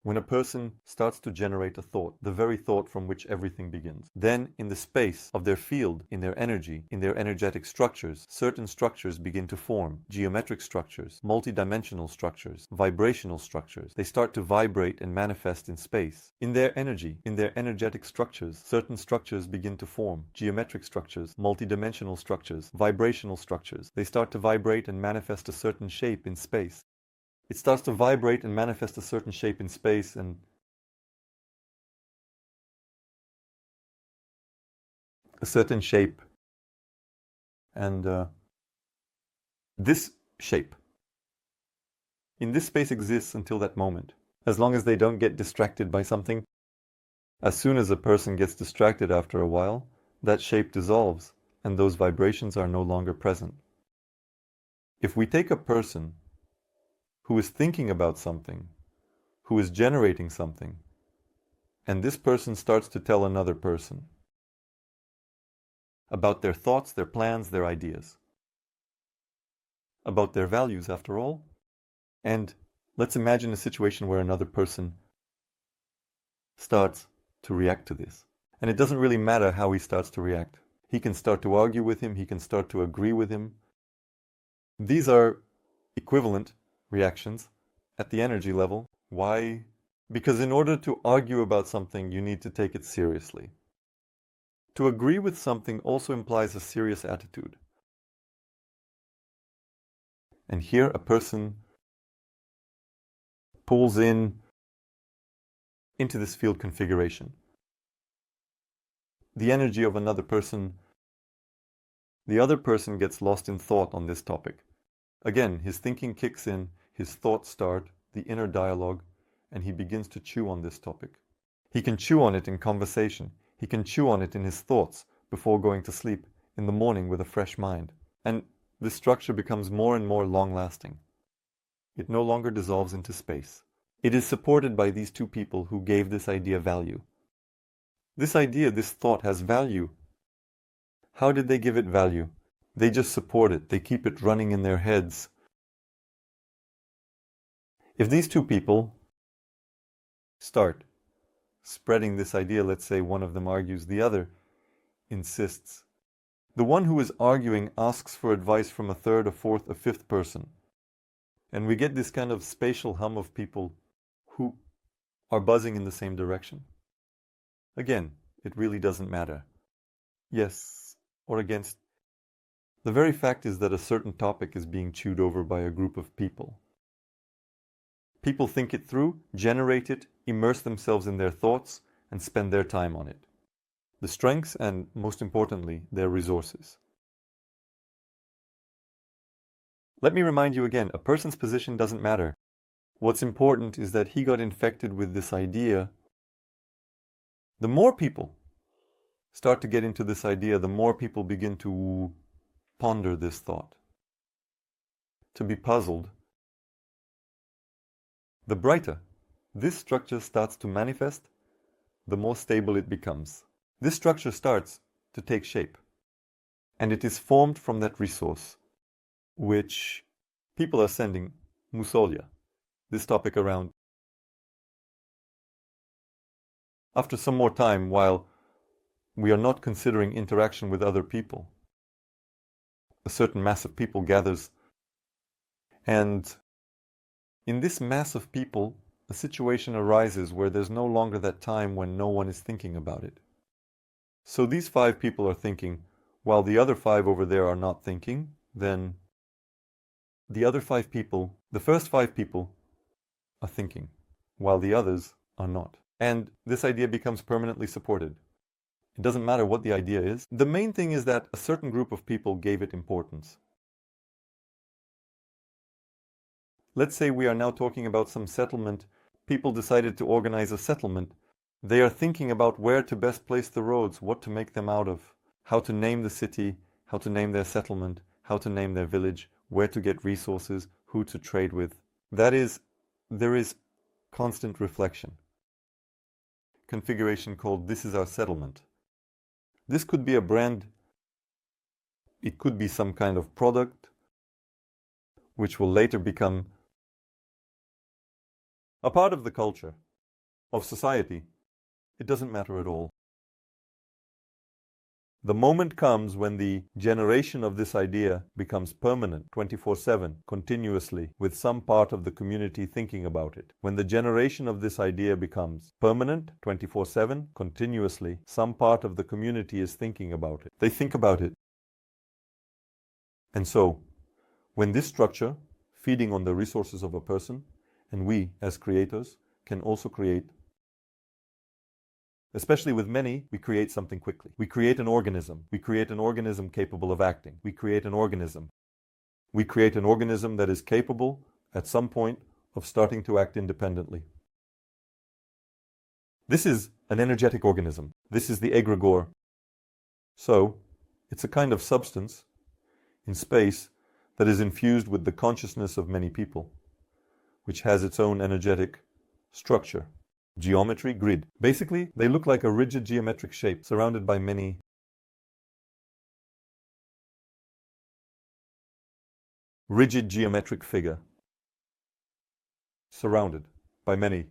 When a person starts to generate a thought, the very thought from which everything begins, then in the space of their field, in their energy, in their energetic structures, certain structures begin to form. Geometric structures, multidimensional structures, vibrational structures. They start to vibrate and manifest in space. In their energy, in their energetic structures, certain structures begin to form. Geometric structures, multidimensional structures, vibrational structures. They start to vibrate and manifest a certain shape in space. It starts to vibrate and manifest a certain shape in space, and a certain shape. And this shape in this space exists until that moment, as long as they don't get distracted by something. As soon as a person gets distracted after a while, that shape dissolves, and those vibrations are no longer present. If we take a person who is thinking about something, who is generating something, and this person starts to tell another person about their thoughts, their plans, their ideas, about their values after all, and let's imagine a situation where another person starts to react to this. And it doesn't really matter how he starts to react. He can start to argue with him, he can start to agree with him. These are equivalent reactions at the energy level. Why? Because in order to argue about something, you need to take it seriously. To agree with something also implies a serious attitude. And here a person pulls into this field configuration the energy of another person. The other person gets lost in thought on this topic. Again, his thinking kicks in, his thoughts start, the inner dialogue, and he begins to chew on this topic. He can chew on it in conversation. He can chew on it in his thoughts before going to sleep, in the morning with a fresh mind. And this structure becomes more and more long-lasting. It no longer dissolves into space. It is supported by these two people who gave this idea value. This idea, this thought has value. How did they give it value? They just support it. They keep it running in their heads. If these two people start spreading this idea, let's say one of them argues, the other insists. The one who is arguing asks for advice from a third, a fourth, a fifth person. And we get this kind of spatial hum of people who are buzzing in the same direction. Again, it really doesn't matter. Yes or against. The very fact is that a certain topic is being chewed over by a group of people. People think it through, generate it, immerse themselves in their thoughts, and spend their time on it. The strengths and, most importantly, their resources. Let me remind you again, a person's position doesn't matter. What's important is that he got infected with this idea. The more people start to get into this idea, the more people begin to ponder this thought, to be puzzled. The brighter this structure starts to manifest, the more stable it becomes. This structure starts to take shape, and it is formed from that resource, which people are sending musolya, this topic around. After some more time, while we are not considering interaction with other people, a certain mass of people gathers, and in this mass of people, a situation arises where there's no longer that time when no one is thinking about it. So these 5 people are thinking, while the other 5 over there are not thinking, then the other 5 people, the first 5 people, are thinking, while the others are not. And this idea becomes permanently supported. It doesn't matter what the idea is. The main thing is that a certain group of people gave it importance. Let's say we are now talking about some settlement. People decided to organize a settlement. They are thinking about where to best place the roads, what to make them out of, how to name the city, how to name their settlement, how to name their village, where to get resources, who to trade with. That is, there is constant reflection. Configuration called "This is our settlement." This could be a brand. It could be some kind of product, which will later become a part of the culture. of society. It doesn't matter at all. The moment comes when the generation of this idea becomes permanent, 24/7, continuously, with some part of the community thinking about it. When the generation of this idea becomes permanent, 24/7, continuously, some part of the community is thinking about it. They think about it. And so, when this structure, feeding on the resources of a person, and we, as creators, can also create, especially with many, we create something quickly. We create an organism. We create an organism capable of acting. We create an organism. We create an organism that is capable, at some point, of starting to act independently. This is an energetic organism. This is the egregore. So, it's a kind of substance in space that is infused with the consciousness of many people, which has its own energetic structure. Geometry, grid. Basically, they look like a rigid geometric shape surrounded by many rigid geometric figure surrounded by many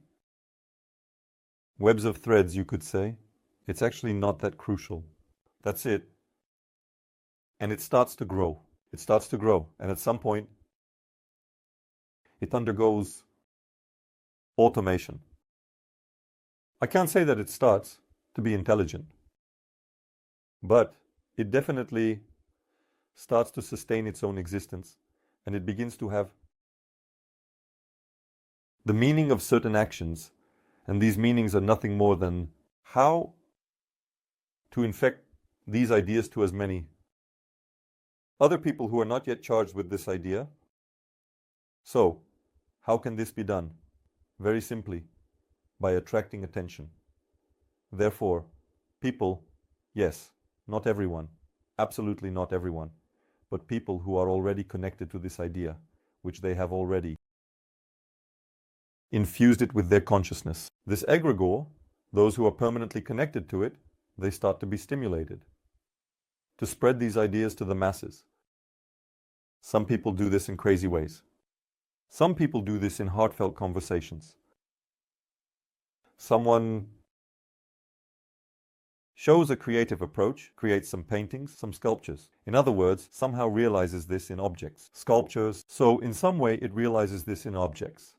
webs of threads, you could say. It's actually not that crucial. That's it. And it starts to grow. It starts to grow. And at some point, it undergoes automation. I can't say that it starts to be intelligent, but it definitely starts to sustain its own existence, and it begins to have the meaning of certain actions, and these meanings are nothing more than how to infect these ideas to as many other people who are not yet charged with this idea. So, how can this be done? Very simply, by attracting attention. Therefore, people, yes, not everyone, absolutely not everyone, but people who are already connected to this idea, which they have already infused it with their consciousness. This egregore, those who are permanently connected to it, they start to be stimulated to spread these ideas to the masses. Some people do this in crazy ways. Some people do this in heartfelt conversations. Someone shows a creative approach, creates some paintings, some sculptures. In other words, somehow realizes this in objects, sculptures. So in some way it realizes this in objects.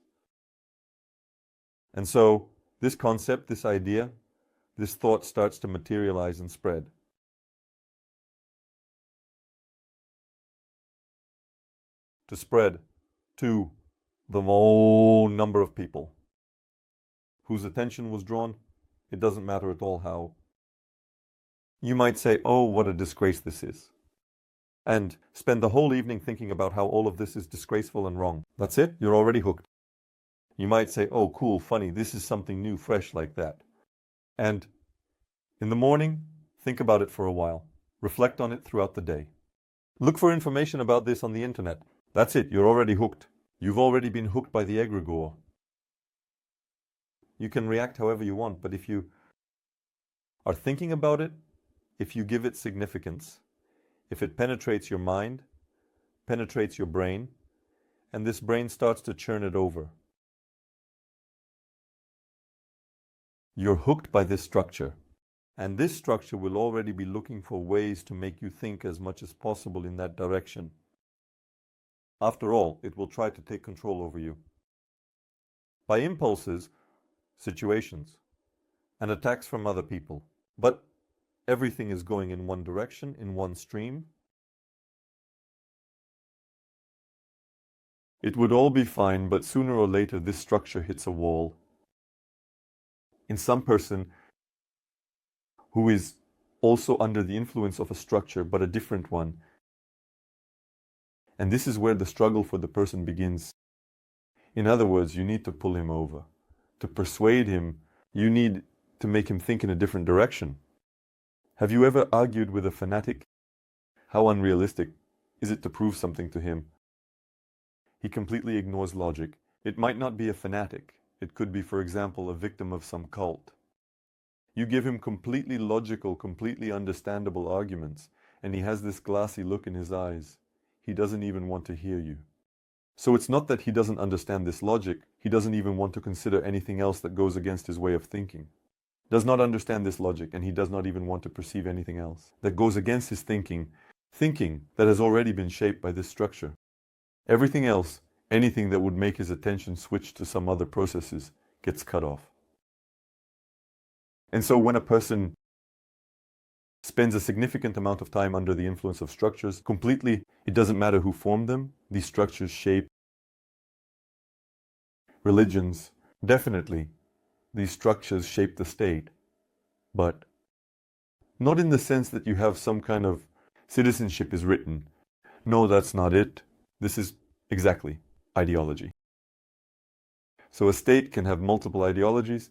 And so this concept, this idea, this thought starts to materialize and spread. To spread to the whole number of people whose attention was drawn. It doesn't matter at all how. You might say, oh, what a disgrace this is, and spend the whole evening thinking about how all of this is disgraceful and wrong. That's it, you're already hooked. You might say, oh, cool, funny, this is something new, fresh like that. And in the morning, think about it for a while. Reflect on it throughout the day. Look for information about this on the internet. That's it, you're already hooked. You've already been hooked by the egregore. You can react however you want, but if you are thinking about it, if you give it significance, if it penetrates your mind, penetrates your brain, and this brain starts to churn it over, you're hooked by this structure. And this structure will already be looking for ways to make you think as much as possible in that direction. After all, it will try to take control over you. By impulses, situations, and attacks from other people. But everything is going in one direction, in one stream. It would all be fine, but sooner or later this structure hits a wall. In some person who is also under the influence of a structure, but a different one. And this is where the struggle for the person begins. In other words, you need to pull him over. To persuade him, you need to make him think in a different direction. Have you ever argued with a fanatic? How unrealistic is it to prove something to him? He completely ignores logic. It might not be a fanatic. It could be, for example, a victim of some cult. You give him completely logical, completely understandable arguments, and he has this glassy look in his eyes. He doesn't even want to hear you. So it's not that he doesn't understand this logic, he doesn't even want to consider anything else that goes against his way of thinking. Does not understand this logic, and he does not even want to perceive anything else that goes against his thinking that has already been shaped by this structure. Everything else, anything that would make his attention switch to some other processes, gets cut off. And so when a person spends a significant amount of time under the influence of structures, completely, it doesn't matter who formed them, these structures shape religions. Definitely, these structures shape the state, but not in the sense that you have some kind of citizenship is written. No, that's not it. This is exactly ideology. So a state can have multiple ideologies.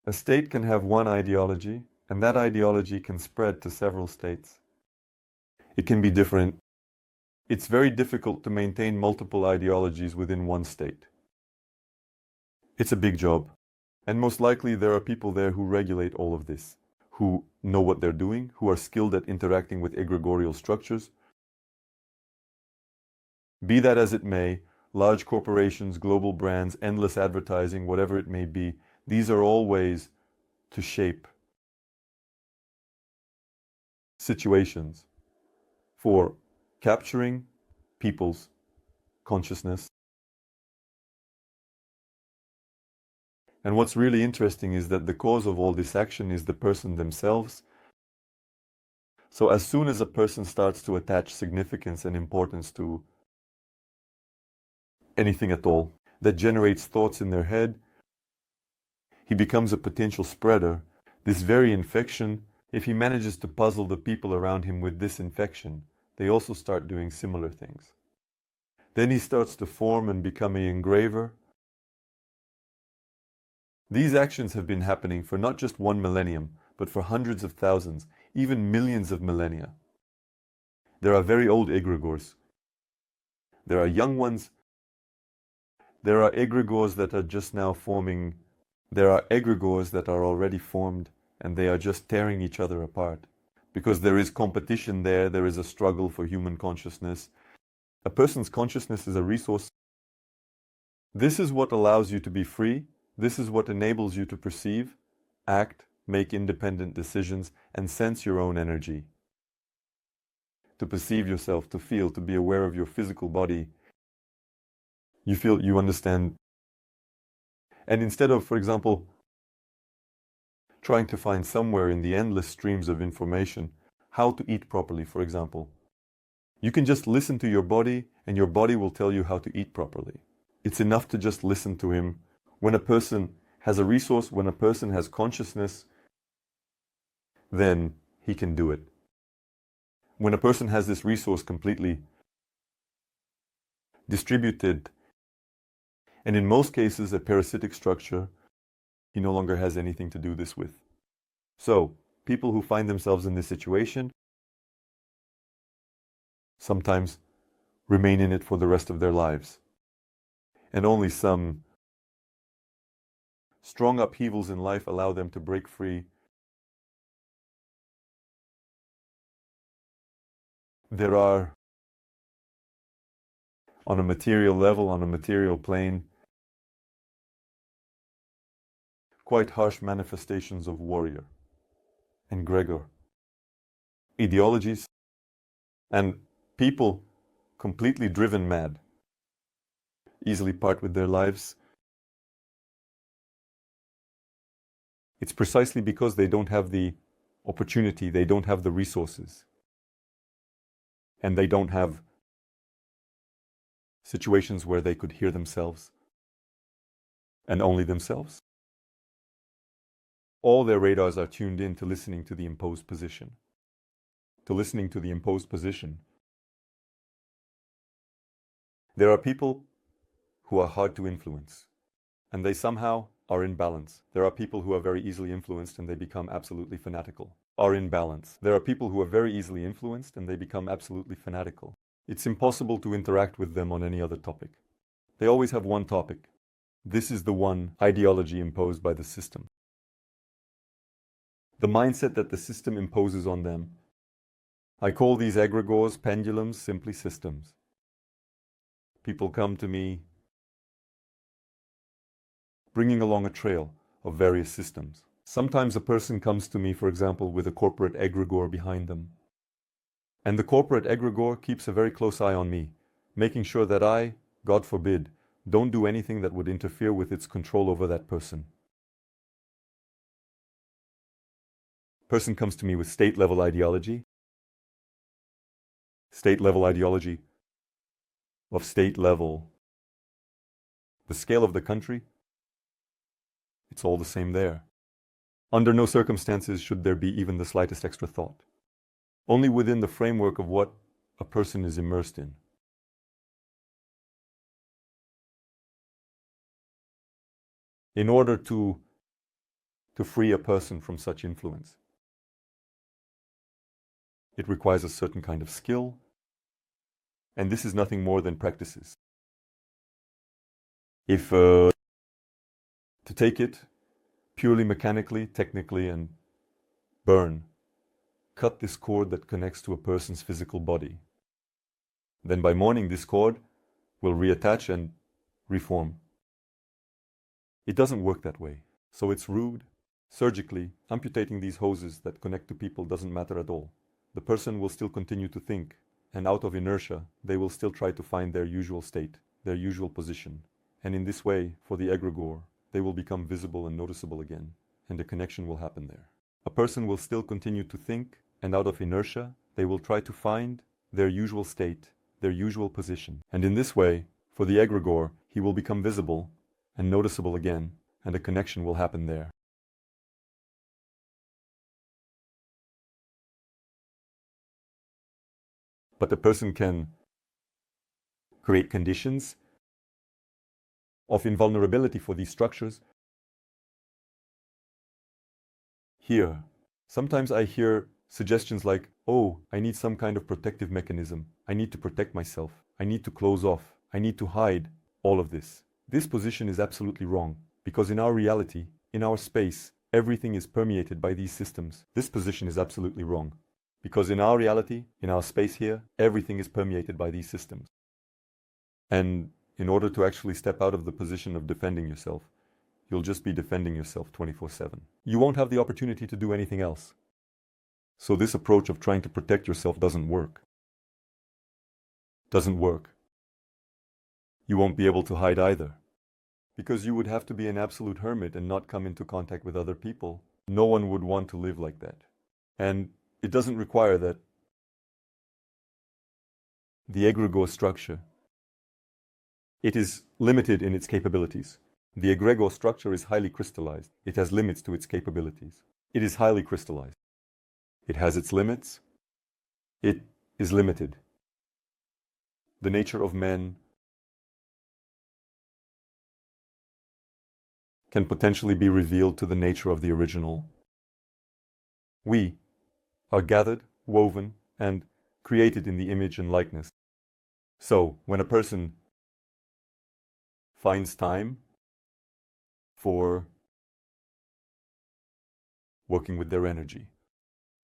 A state can have one ideology, and that ideology can spread to several states. It can be different. It's very difficult to maintain multiple ideologies within one state. It's a big job. And most likely there are people there who regulate all of this, who know what they're doing, who are skilled at interacting with egregorial structures. Be that as it may, large corporations, global brands, endless advertising, whatever it may be, these are all ways to shape situations for capturing people's consciousness. And what's really interesting is that the cause of all this action is the person themselves. So as soon as a person starts to attach significance and importance to anything at all that generates thoughts in their head, he becomes a potential spreader. This very infection, if he manages to puzzle the people around him with this infection, they also start doing similar things. Then he starts to form and become an engraver. These actions have been happening for not just 1 millennium, but for hundreds of thousands, even millions of millennia. There are very old egregores. There are young ones. There are egregores that are just now forming. There are egregores that are already formed, and they are just tearing each other apart. Because there is competition there is a struggle for human consciousness. A person's consciousness is a resource. This is what allows you to be free. This is what enables you to perceive, act, make independent decisions, and sense your own energy. To perceive yourself, to feel, to be aware of your physical body. You feel, you understand. And instead of, for example, trying to find somewhere in the endless streams of information how to eat properly, for example, you can just listen to your body, and your body will tell you how to eat properly. It's enough to just listen to him. When a person has a resource, when a person has consciousness, then he can do it. When a person has this resource completely distributed, and in most cases a parasitic structure, he no longer has anything to do this with. So, people who find themselves in this situation sometimes remain in it for the rest of their lives. And only some strong upheavals in life allow them to break free. There are, on a material level, on a material plane, quite harsh manifestations of warrior, egregor, ideologies, and people completely driven mad, easily part with their lives. It's precisely because they don't have the opportunity, they don't have the resources, and they don't have situations where they could hear themselves, and only themselves. All their radars are tuned in to listening to the imposed position. To listening to the imposed position. There are people who are hard to influence, and they somehow are in balance. There are people who are very easily influenced and they become absolutely fanatical. Are in balance. There are people who are very easily influenced and they become absolutely fanatical. It's impossible to interact with them on any other topic. They always have one topic. This is the one ideology imposed by the system. The mindset that the system imposes on them. I call these egregores, pendulums, simply systems. people come to me bringing along a trail of various systems. Sometimes a person comes to me, for example, with a corporate egregore behind them. And the corporate egregore keeps a very close eye on me, making sure that I, God forbid, don't do anything that would interfere with its control over that person. Person comes to me with state-level ideology. State-level ideology of state level. The scale of the country, it's all the same there. Under no circumstances should there be even the slightest extra thought. Only within the framework of what a person is immersed in. In order to free a person from such influence, it requires a certain kind of skill, and this is nothing more than practices. If to take it purely mechanically, technically, and cut this cord that connects to a person's physical body. Then by morning this cord will reattach and reform. It doesn't work that way. So it's rude. Surgically, amputating these hoses that connect to people doesn't matter at all. The person will still continue to think, and out of inertia, they will still try to find their usual state, their usual position. And in this way, for the egregore, they will become visible and noticeable again, and a connection will happen there. A person will still continue to think, and out of inertia, they will try to find their usual state, their usual position. And in this way, for the egregore, he will become visible and noticeable again, and a connection will happen there. But the person can create conditions of invulnerability for these structures. Here, sometimes I hear suggestions like, oh, I need some kind of protective mechanism. I need to protect myself. I need to close off. I need to hide all of this. This position is absolutely wrong, because in our reality, in our space, everything is permeated by these systems. This position is absolutely wrong, because in our reality, in our space here, everything is permeated by these systems. And in order to actually step out of the position of defending yourself, you'll just be defending yourself 24/7. You won't have the opportunity to do anything else. So this approach of trying to protect yourself doesn't work. Doesn't work. You won't be able to hide either, because you would have to be an absolute hermit and not come into contact with other people. No one would want to live like that. And it doesn't require that the egregore structure, it is limited in its capabilities. The egregore structure is highly crystallized. It has limits to its capabilities. It is highly crystallized. It has its limits. It is limited. The nature of men can potentially be revealed to the nature of the original. We are gathered, woven, and created in the image and likeness. So, when a person finds time for working with their energy,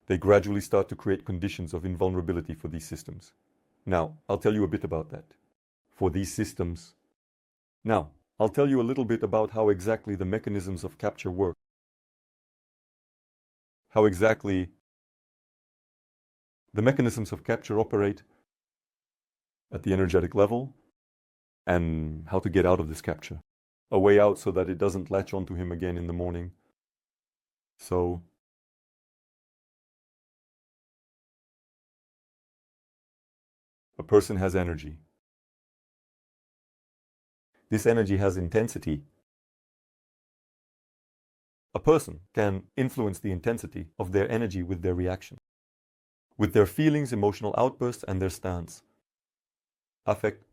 they gradually start to create conditions of invulnerability for these systems. Now, I'll tell you a bit about that. For these systems. Now, I'll tell you a little bit about how exactly the mechanisms of capture work. How exactly the mechanisms of capture operate at the energetic level, and how to get out of this capture. A way out so that it doesn't latch onto him again in the morning. So, a person has energy. This energy has intensity. A person can influence the intensity of their energy with their reaction, with their feelings, emotional outbursts, and their stance. Affect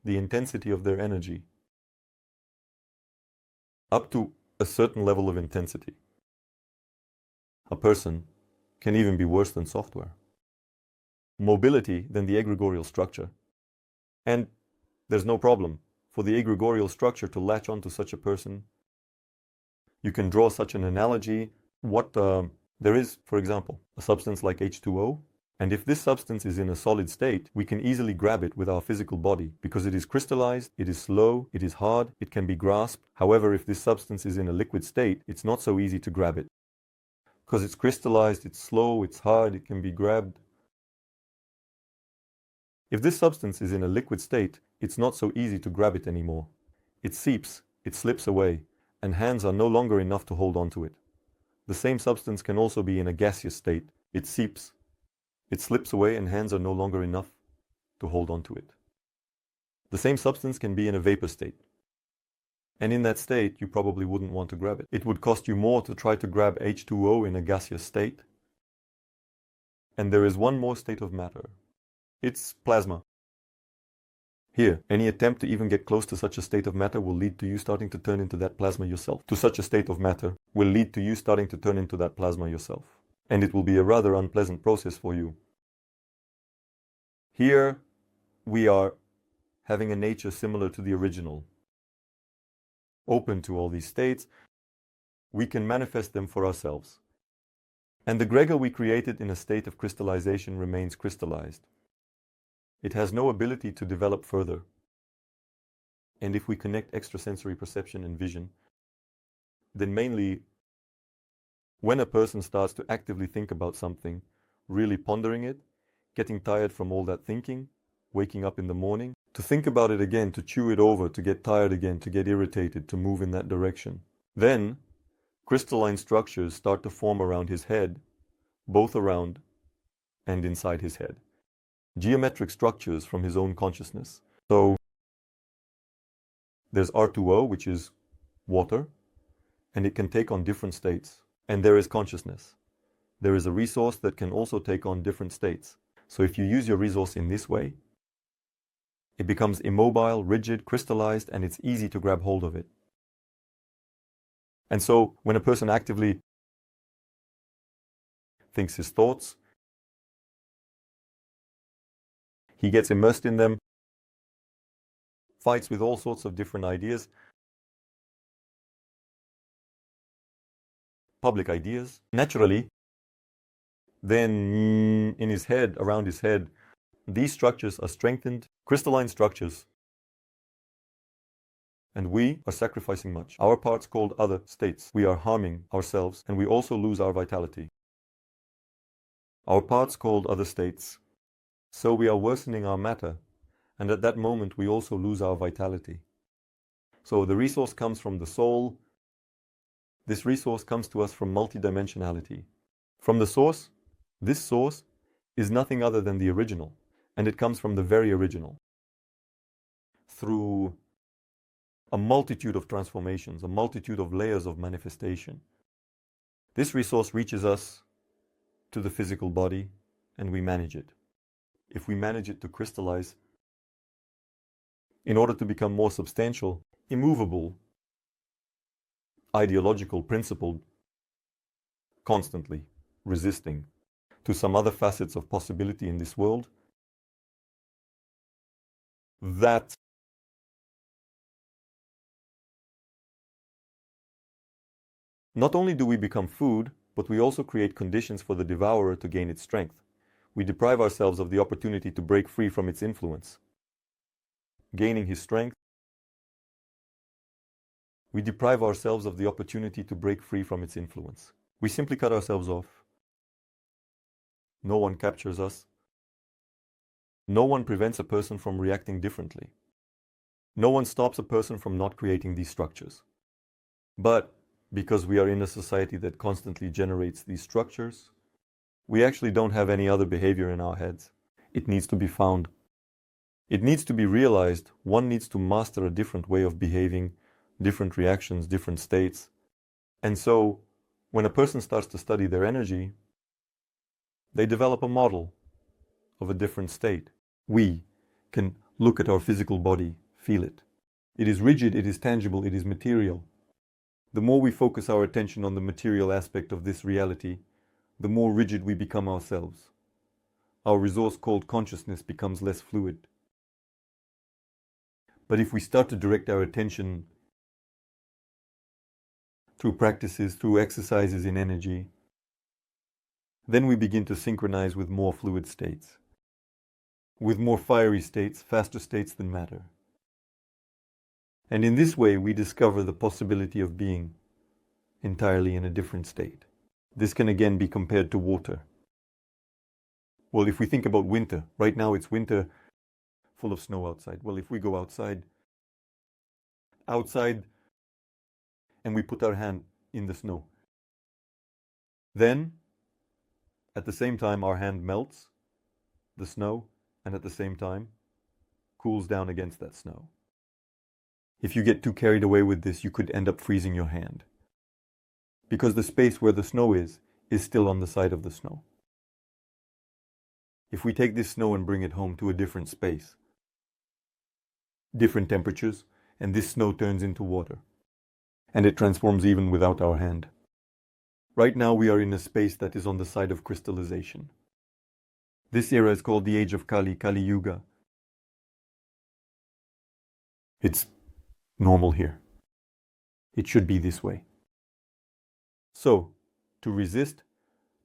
the intensity of their energy up to a certain level of intensity. A person can even be worse than software. Mobility than the egregorial structure. And there's no problem for the egregorial structure to latch onto such a person. You can draw such an analogy. There is, for example, a substance like H2O And if this substance is in a solid state, we can easily grab it with our physical body because it is crystallized, it is slow, it is hard, it can be grasped. However, if this substance is in a liquid state, it's not so easy to grab it. Because it's crystallized, it's slow, it's hard, it can be grabbed. If this substance is in a liquid state, it's not so easy to grab it anymore. It seeps, it slips away, and hands are no longer enough to hold on to it. The same substance can also be in a gaseous state. It seeps, it slips away, and hands are no longer enough to hold on to it. The same substance can be in a vapor state. And in that state, you probably wouldn't want to grab it. It would cost you more to try to grab H2O in a gaseous state. And there is one more state of matter. It's plasma. Here, any attempt to even get close to such a state of matter will lead to you starting to turn into that plasma yourself. To such a state of matter will lead to you starting to turn into that plasma yourself. And it will be a rather unpleasant process for you. Here, we are having a nature similar to the original. Open to all these states, we can manifest them for ourselves. And the egregore we created in a state of crystallization remains crystallized. It has no ability to develop further. And if we connect extrasensory perception and vision, then mainly when a person starts to actively think about something, really pondering it, getting tired from all that thinking, waking up in the morning, to think about it again, to chew it over, to get tired again, to get irritated, to move in that direction. Then, crystalline structures start to form around his head, both around and inside his head. Geometric structures from his own consciousness. So, there's R2O, which is water, and it can take on different states. And there is consciousness. There is a resource that can also take on different states. So if you use your resource in this way, it becomes immobile, rigid, crystallized, and it's easy to grab hold of it. And so when a person actively thinks his thoughts, he gets immersed in them, fights with all sorts of different ideas, public ideas, naturally, then in his head, around his head, these structures are strengthened, crystalline structures. And we are sacrificing much. Our parts called other states. We are harming ourselves, and we also lose our vitality. Our parts called other states. So we are worsening our matter, and at that moment we also lose our vitality. So the resource comes from the soul. This resource comes to us from multidimensionality. From the source, this source is nothing other than the original, and it comes from the very original. Through a multitude of transformations, a multitude of layers of manifestation, this resource reaches us to the physical body, and we manage it. If we manage it to crystallize, in order to become more substantial, immovable, ideological, principled, constantly resisting to some other facets of possibility in this world, that not only do we become food, but we also create conditions for the devourer to gain its strength. We deprive ourselves of the opportunity to break free from its influence. Gaining his strength, we deprive ourselves of the opportunity to break free from its influence. We simply cut ourselves off. No one captures us. No one prevents a person from reacting differently. No one stops a person from not creating these structures. But because we are in a society that constantly generates these structures, we actually don't have any other behavior in our heads. It needs to be found. It needs to be realized. One needs to master a different way of behaving, different reactions, different states. And so, when a person starts to study their energy, they develop a model of a different state. We can look at our physical body, feel it. It is rigid, it is tangible, it is material. The more we focus our attention on the material aspect of this reality, the more rigid we become ourselves. Our resource called consciousness becomes less fluid. But if we start to direct our attention through practices, through exercises in energy, Then we begin to synchronize with more fluid states, with more fiery states, faster states than matter. And in this way, we discover the possibility of being entirely in a different state. This can again be compared to water. Well, if we think about winter, right now it's winter, full of snow outside. Well, if we go outside, and we put our hand in the snow, then at the same time our hand melts the snow and at the same time cools down against that snow. If you get too carried away with this, you could end up freezing your hand, because the space where the snow is still on the side of the snow. If we take this snow and bring it home to a different space, different temperatures, and this snow turns into water, and it transforms even without our hand. Right now we are in a space that is on the side of crystallization. This era is called the age of Kali, Kali Yuga. It's normal here. It should be this way. So, to resist,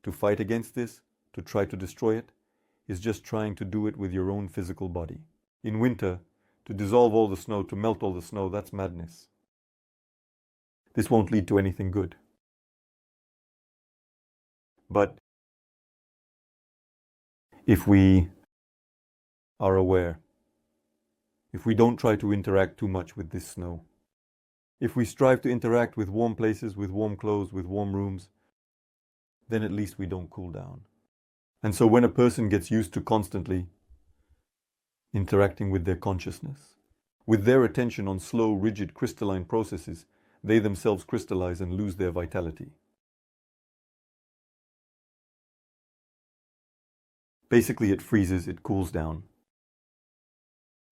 to fight against this, to try to destroy it, is just trying to do it with your own physical body. In winter, to dissolve all the snow, to melt all the snow, that's madness. This won't lead to anything good. But if we are aware, if we don't try to interact too much with this snow, if we strive to interact with warm places, with warm clothes, with warm rooms, then at least we don't cool down. And so when a person gets used to constantly interacting with their consciousness, with their attention on slow, rigid, crystalline processes, they themselves crystallize and lose their vitality. Basically, it freezes, it cools down.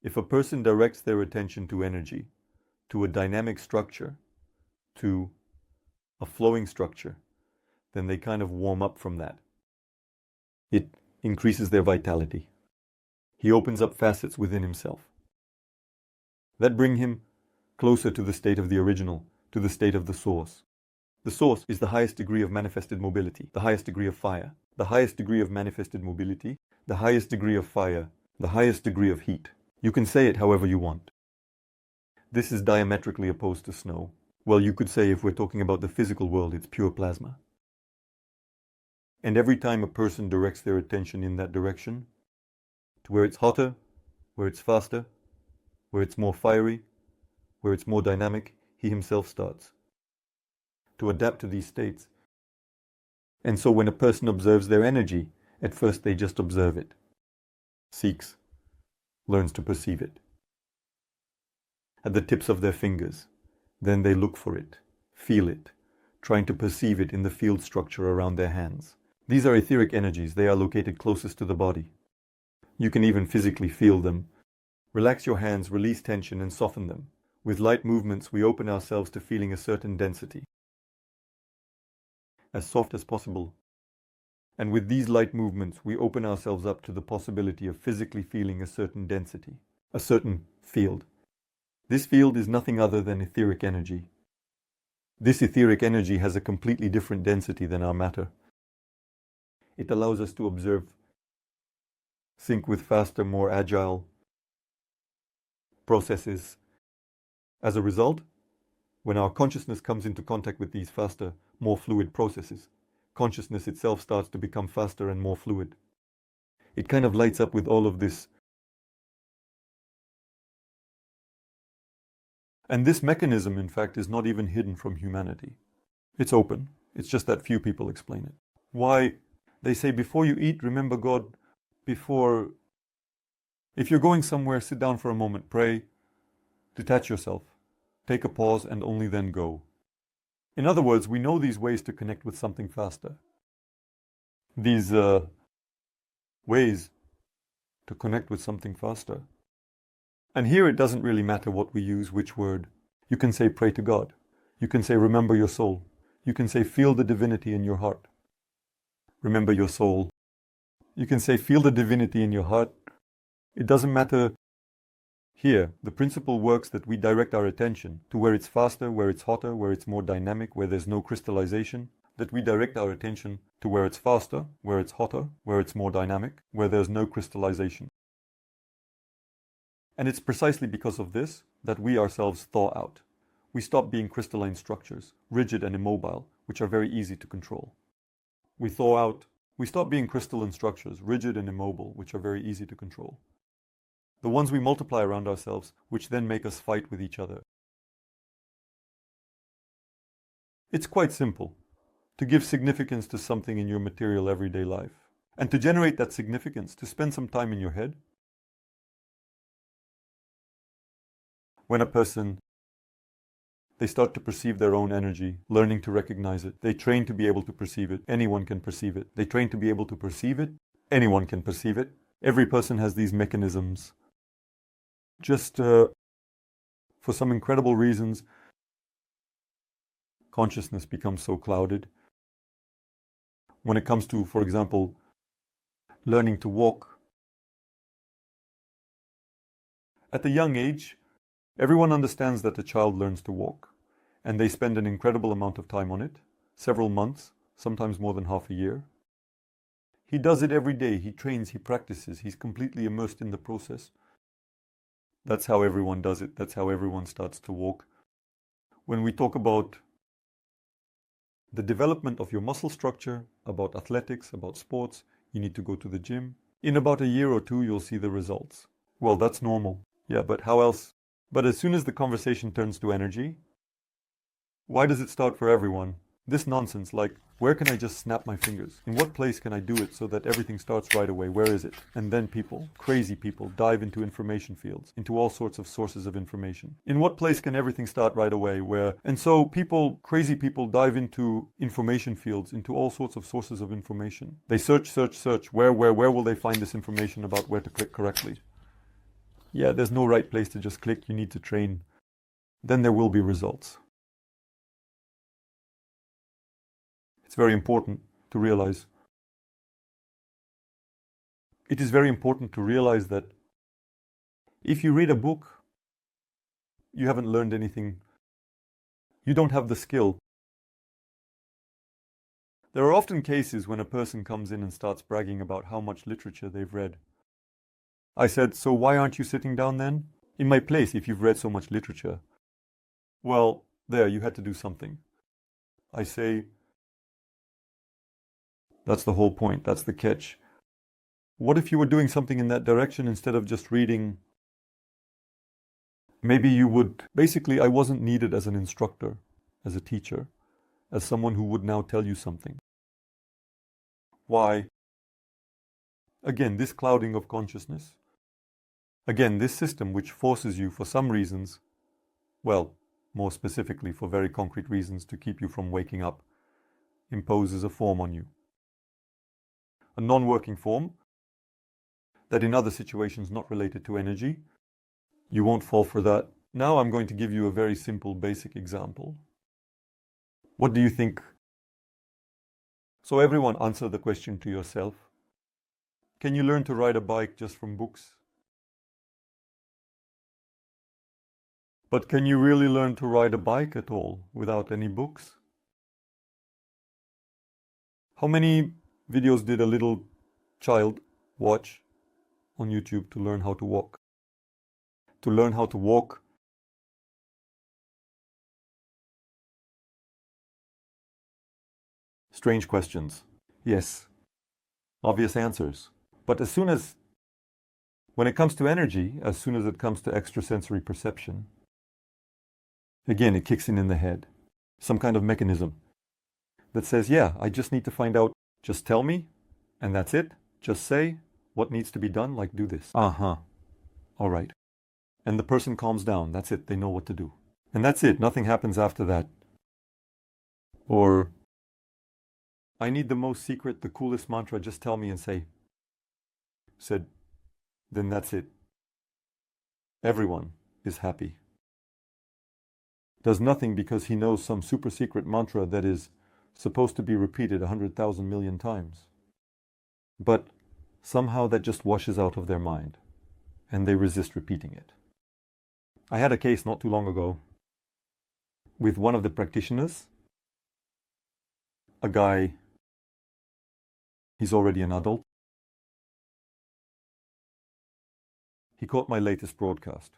If a person directs their attention to energy, to a dynamic structure, to a flowing structure, then they kind of warm up from that. It increases their vitality. He opens up facets within himself that bring him closer to the state of the original, to the state of the source. The source is the highest degree of manifested mobility, the highest degree of fire, the highest degree of manifested mobility, the highest degree of fire, the highest degree of heat. You can say it however you want. This is diametrically opposed to snow. Well, you could say, if we're talking about the physical world, it's pure plasma. And every time a person directs their attention in that direction, to where it's hotter, where it's faster, where it's more fiery, where it's more dynamic, he himself starts to adapt to these states. And so when a person observes their energy, at first they just observe it, seeks, learns to perceive it at the tips of their fingers. Then they look for it, feel it, trying to perceive it in the field structure around their hands. These are etheric energies. They are located closest to the body. You can even physically feel them. Relax your hands, release tension, and soften them. With light movements, we open ourselves to feeling a certain density, as soft as possible. And with these light movements, we open ourselves up to the possibility of physically feeling a certain density, a certain field. This field is nothing other than etheric energy. This etheric energy has a completely different density than our matter. It allows us to observe, sync with faster, more agile processes. As a result, when our consciousness comes into contact with these faster, more fluid processes, consciousness itself starts to become faster and more fluid. It kind of lights up with all of this. And this mechanism, in fact, is not even hidden from humanity. It's open. It's just that few people explain it. Why? They say, before you eat, remember God. If you're going somewhere, sit down for a moment, pray, detach yourself, take a pause, and only then go. In other words, we know these ways to connect with something faster. These ways to connect with something faster. And here it doesn't really matter what we use, which word. You can say pray to God. You can say remember your soul. You can say feel the divinity in your heart. Remember your soul. You can say feel the divinity in your heart. It doesn't matter. Here, the principle works that we direct our attention to where it's faster, where it's hotter, where it's more dynamic, where there's no crystallization. that we direct our attention to where it's faster, where it's hotter, where it's more dynamic, where there's no crystallization. And it's precisely because of this that we ourselves thaw out. We stop being crystalline structures, rigid and immobile, which are very easy to control. We thaw out. We stop being crystalline structures, rigid and immobile, which are very easy to control. The ones we multiply around ourselves, which then make us fight with each other. It's quite simple to give significance to something in your material everyday life. And to generate that significance, to spend some time in your head. When a person, they start to perceive their own energy, learning to recognize it. They train to be able to perceive it. Anyone can perceive it. They train to be able to perceive it. Anyone can perceive it. Every person has these mechanisms. Just for some incredible reasons, consciousness becomes so clouded. When it comes to, for example, learning to walk. At a young age, everyone understands that a child learns to walk, and they spend an incredible amount of time on it, several months, sometimes more than half a year. He does it every day, he trains, he practices, he's completely immersed in the process. That's how everyone does it, that's how everyone starts to walk. When we talk about the development of your muscle structure, about athletics, about sports, you need to go to the gym. In about a year or two, you'll see the results. Well, that's normal. Yeah, but how else? But as soon as the conversation turns to energy, why does it start for everyone? This nonsense, like, where can I just snap my fingers? In what place can I do it so that everything starts right away? Where is it? And then people, crazy people, dive into information fields, into all sorts of sources of information. In what place can everything start right away? Where? And so people, crazy people, dive into information fields, into all sorts of sources of information. They search. Where will they find this information about where to click correctly? Yeah, there's no right place to just click. You need to train. Then there will be results. It's very important to realize. It is very important to realize that if you read a book, you haven't learned anything. You don't have the skill. There are often cases when a person comes in and starts bragging about how much literature they've read. I said, so why aren't you sitting down then? In my place, if you've read so much literature. Well, there, you had to do something. I say, that's the whole point, that's the catch. What if you were doing something in that direction instead of just reading? Maybe you would. Basically, I wasn't needed as an instructor, as a teacher, as someone who would now tell you something. Why? Again, this clouding of consciousness. Again, this system which forces you for some reasons, well, more specifically for very concrete reasons to keep you from waking up, imposes a form on you. A non-working form that in other situations not related to energy. You won't fall for that. Now I'm going to give you a very simple, basic example. What do you think? So everyone, answer the question to yourself. Can you learn to ride a bike just from books? But can you really learn to ride a bike at all without any books? How many videos did a little child watch on YouTube to learn how to walk? To learn how to walk. Strange questions. Yes. Obvious answers. But when it comes to energy, as soon as it comes to extrasensory perception, again, it kicks in the head. Some kind of mechanism that says, yeah, I just need to find out. Just tell me, and that's it. Just say what needs to be done, like do this. Uh-huh. All right. And the person calms down. That's it. They know what to do. And that's it. Nothing happens after that. Or, I need the most secret, the coolest mantra. Just tell me and say. Said, then that's it. Everyone is happy. Does nothing because he knows some super secret mantra that is supposed to be repeated 100,000 million times. But somehow that just washes out of their mind, and they resist repeating it. I had a case not too long ago with one of the practitioners. a guy, he's already an adult. He caught my latest broadcast.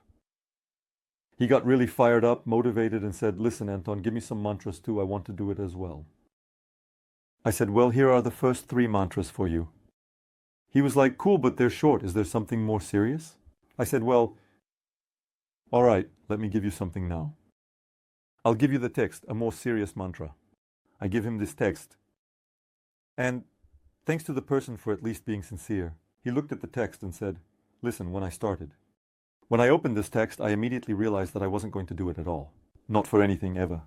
He got really fired up, motivated, and said, "Listen, Anton, give me some mantras too. I want to do it as well." I said, "Well, here are the first 3 mantras for you." He was like, "Cool, but they're short. Is there something more serious?" I said, "Well, all right, let me give you something now. I'll give you the text, a more serious mantra." I give him this text. And thanks to the person for at least being sincere, he looked at the text and said, "Listen, when I opened this text, I immediately realized that I wasn't going to do it at all. Not for anything ever.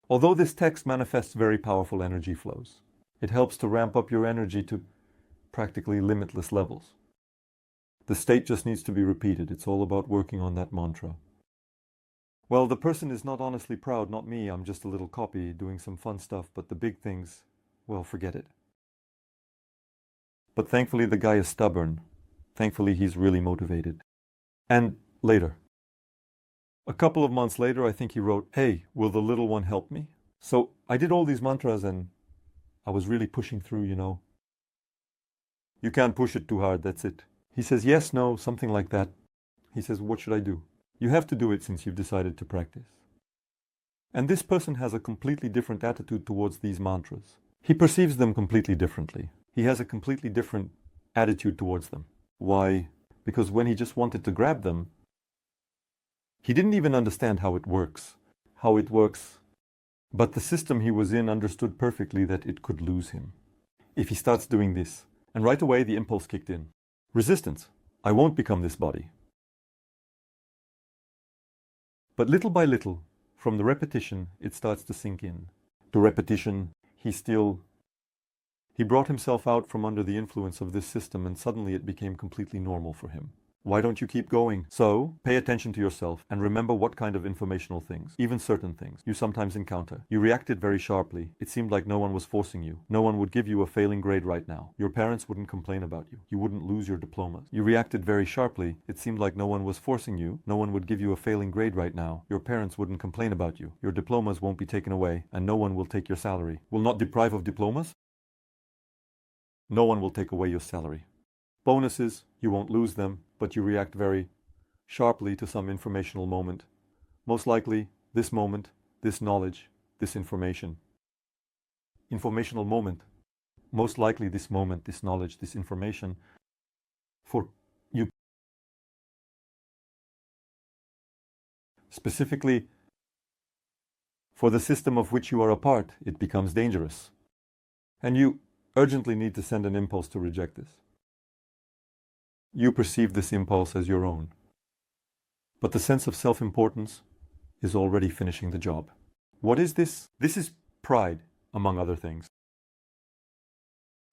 Although this text manifests very powerful energy flows, it helps to ramp up your energy to practically limitless levels. The state just needs to be repeated. It's all about working on that mantra." Well, the person is not honestly proud, not me. I'm just a little copy doing some fun stuff, but the big things, well, forget it. But thankfully the guy is stubborn. Thankfully he's really motivated. And later, a couple of months later, I think he wrote, "Hey, will the little one help me?" So I did all these mantras and I was really pushing through, you know. You can't push it too hard, that's it. He says, "Yes, no," something like that. He says, "What should I do?" You have to do it since you've decided to practice. And this person has a completely different attitude towards these mantras. He perceives them completely differently. He has a completely different attitude towards them. Why? Because when he just wanted to grab them, he didn't even understand how it works. But the system he was in understood perfectly that it could lose him if he starts doing this. And right away the impulse kicked in. Resistance. I won't become this body. But little by little, from the repetition, it starts to sink in. The repetition, he brought himself out from under the influence of this system, and suddenly it became completely normal for him. Why don't you keep going? So, pay attention to yourself and remember what kind of informational things, even certain things, you sometimes encounter. You reacted very sharply. It seemed like no one was forcing you. No one would give you a failing grade right now. Your parents wouldn't complain about you. You wouldn't lose your diplomas. You reacted very sharply. It seemed like no one was forcing you. No one would give you a failing grade right now. Your parents wouldn't complain about you. Your diplomas won't be taken away, and no one will take your salary. Will not deprive of diplomas? No one will take away your salary. Bonuses, you won't lose them, but you react very sharply to some informational moment. Most likely, this moment, this knowledge, this information. Informational moment. Most likely this moment, this knowledge, this information for you. Specifically, for the system of which you are a part, it becomes dangerous. And you urgently need to send an impulse to reject this. You perceive this impulse as your own. But the sense of self-importance is already finishing the job. What is this? This is pride, among other things.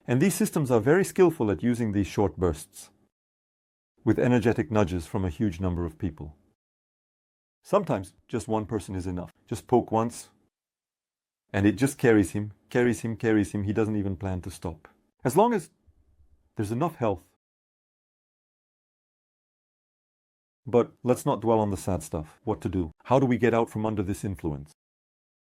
And these systems are very skillful at using these short bursts, with energetic nudges from a huge number of people. Sometimes just one person is enough. Just poke once, and it just carries him. He doesn't even plan to stop. As long as there's enough health. But let's not dwell on the sad stuff. What to do? How do we get out from under this influence?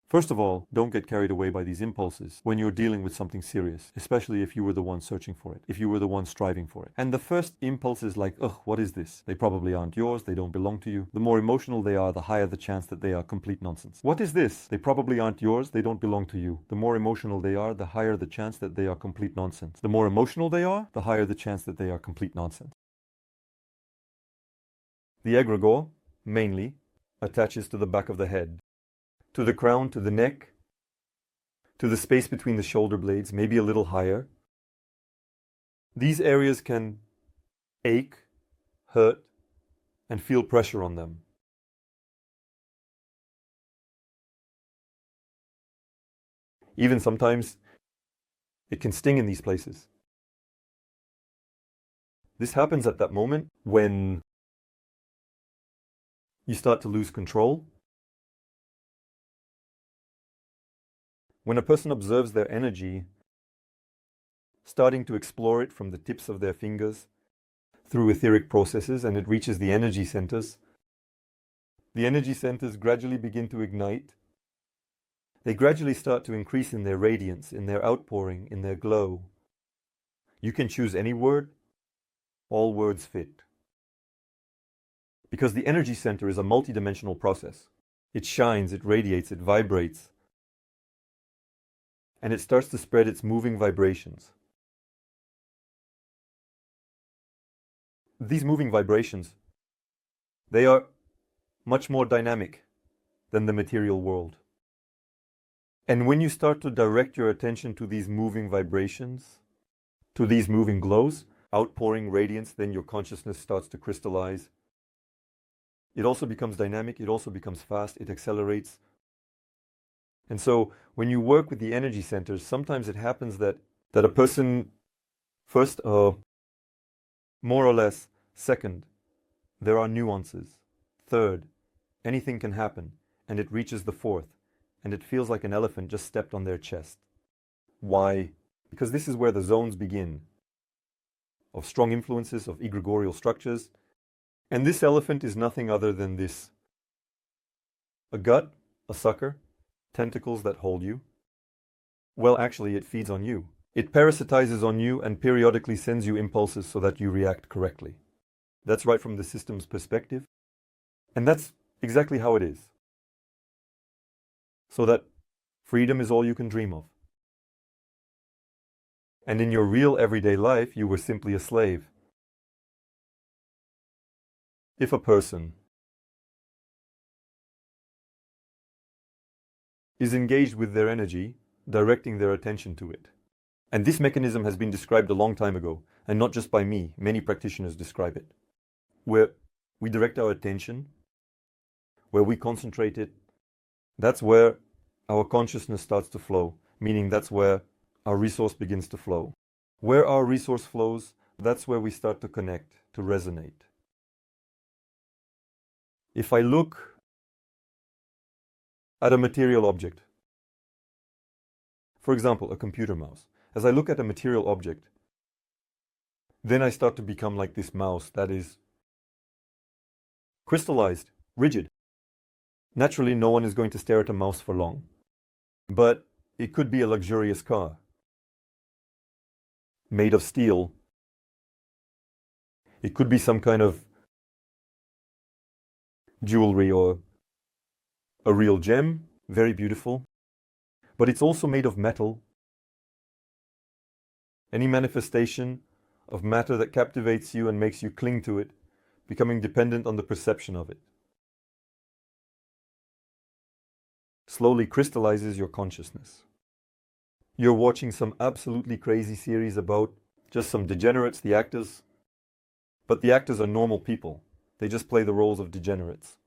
First of all, don't get carried away by these impulses when you're dealing with something serious, especially if you were the one searching for it, if you were the one striving for it. And the first impulse is like, ugh, what is this? They probably aren't yours, they don't belong to you. The more emotional they are, the higher the chance that they are complete nonsense. What is this? They probably aren't yours, they don't belong to you. The more emotional they are, the higher the chance that they are complete nonsense. The more emotional they are, the higher the chance that they are complete nonsense. The egregore, mainly, attaches to the back of the head, to the crown, to the neck, to the space between the shoulder blades, maybe a little higher. These areas can ache, hurt, and feel pressure on them. Even sometimes, it can sting in these places. This happens at that moment when you start to lose control. When a person observes their energy, starting to explore it from the tips of their fingers through etheric processes, and it reaches the energy centers, The energy centers gradually begin to ignite. They gradually start to increase in their radiance, in their outpouring, in their glow. You can choose any word. All words fit. Because the energy center is a multidimensional process. It shines, it radiates, it vibrates. And it starts to spread its moving vibrations. These moving vibrations, they are much more dynamic than the material world. And when you start to direct your attention to these moving vibrations, to these moving glows, outpouring radiance, then your consciousness starts to crystallize. It also becomes dynamic, it also becomes fast, it accelerates. And so when you work with the energy centers, sometimes it happens that a person, first, more or less, second, there are nuances. Third, anything can happen, and it reaches the fourth, and it feels like an elephant just stepped on their chest. Why? Because this is where the zones begin, of strong influences, of egregorial structures. And this elephant is nothing other than this. A gut, a sucker, tentacles that hold you. Well, actually, it feeds on you. It parasitizes on you and periodically sends you impulses so that you react correctly. That's right from the system's perspective. And that's exactly how it is. So that freedom is all you can dream of. And in your real everyday life, you were simply a slave. If a person is engaged with their energy, directing their attention to it. And this mechanism has been described a long time ago, and not just by me, many practitioners describe it. Where we direct our attention, where we concentrate it, that's where our consciousness starts to flow, meaning that's where our resource begins to flow. Where our resource flows, that's where we start to connect, to resonate. If I look at a material object, for example, a computer mouse, as I look at a material object, then I start to become like this mouse that is crystallized, rigid. Naturally, no one is going to stare at a mouse for long, but it could be a luxurious car made of steel. It could be some kind of jewelry or a real gem, very beautiful, but it's also made of metal. Any manifestation of matter that captivates you and makes you cling to it, becoming dependent on the perception of it, slowly crystallizes your consciousness. You're watching some absolutely crazy series about just some degenerates, the actors, but the actors are normal people. They just play the roles of degenerates.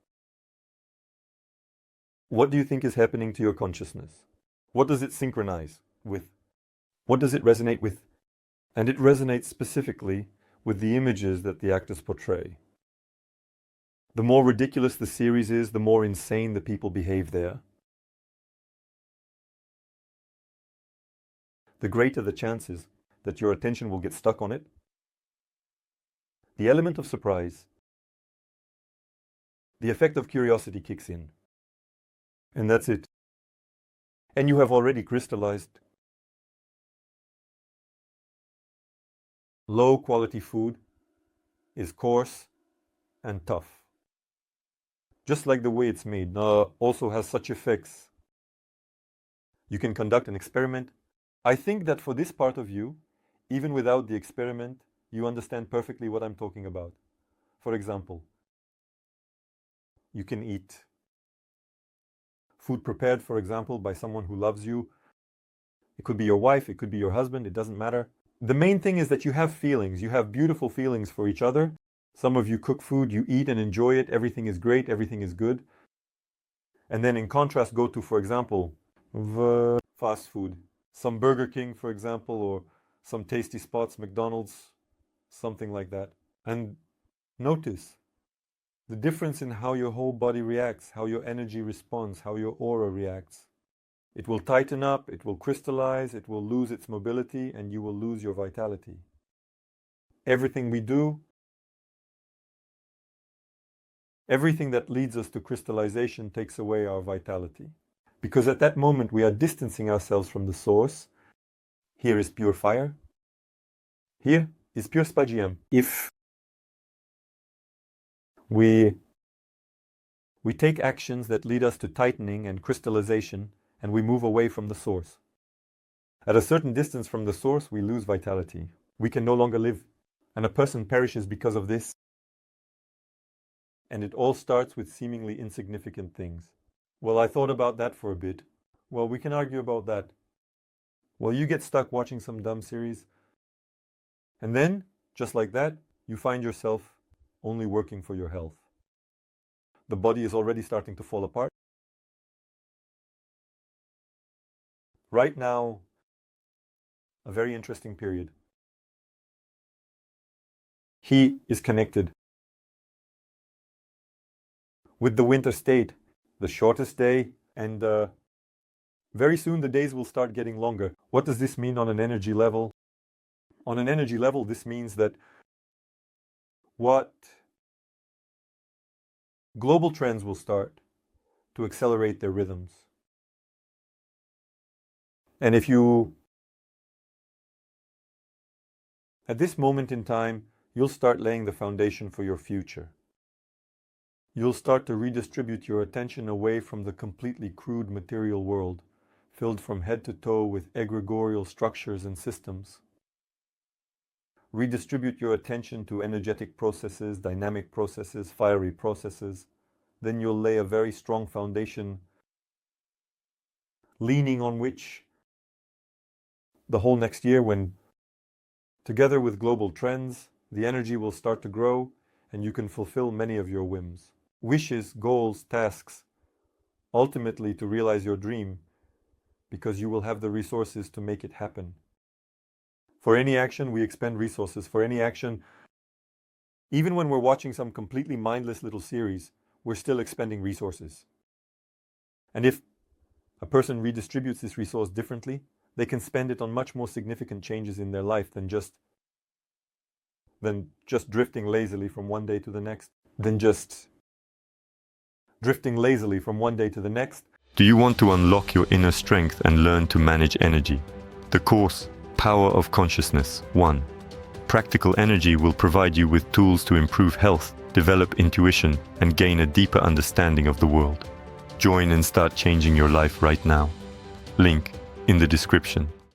What do you think is happening to your consciousness? What does it synchronize with? What does it resonate with? And it resonates specifically with the images that the actors portray. The more ridiculous the series is, the more insane the people behave there. The greater the chances that your attention will get stuck on it. The element of surprise, the effect of curiosity kicks in. And that's it. And you have already crystallized. Low quality food is coarse and tough. Just like the way it's made also has such effects. You can conduct an experiment. I think that for this part of you, even without the experiment, you understand perfectly what I'm talking about. For example, you can eat food prepared, for example, by someone who loves you. It could be your wife, it could be your husband, it doesn't matter. The main thing is that you have feelings. You have beautiful feelings for each other. Some of you cook food, you eat and enjoy it. Everything is great, everything is good. And then in contrast, go to, for example, fast food. Some Burger King, for example, or some tasty spots, McDonald's, something like that. And notice the difference in how your whole body reacts, how your energy responds, how your aura reacts. It will tighten up, it will crystallize, it will lose its mobility, and you will lose your vitality. Everything we do Everything that leads us to crystallization takes away our vitality. Because at that moment we are distancing ourselves from the source. Here is pure fire. Here is pure spagiam. If we take actions that lead us to tightening and crystallization, and we move away from the source. At a certain distance from the source, we lose vitality. We can no longer live, and a person perishes because of this. And it all starts with seemingly insignificant things. Well, I thought about that for a bit. Well, we can argue about that. Well, you get stuck watching some dumb series, and then, just like that, you find yourself only working for your health. The body is already starting to fall apart. Right now, a very interesting period. He is connected with the winter state, the shortest day, and very soon the days will start getting longer. What does this mean on an energy level? On an energy level, this means that what global trends will start to accelerate their rhythms. And if you, at this moment in time, you'll start laying the foundation for your future. You'll start to redistribute your attention away from the completely crude material world, filled from head to toe with egregorial structures and systems. Redistribute your attention to energetic processes, dynamic processes, fiery processes. Then you'll lay a very strong foundation, leaning on which the whole next year, when together with global trends, the energy will start to grow and you can fulfill many of your whims, wishes, goals, tasks, ultimately to realize your dream, because you will have the resources to make it happen. For any action, we expend resources. For any action, even when we're watching some completely mindless little series, we're still expending resources. And if a person redistributes this resource differently, they can spend it on much more significant changes in their life than just drifting lazily from one day to the next. Do you want to unlock your inner strength and learn to manage energy? The course, Power of Consciousness 1. Practical energy will provide you with tools to improve health, develop intuition, and gain a deeper understanding of the world. Join and start changing your life right now. Link in the description.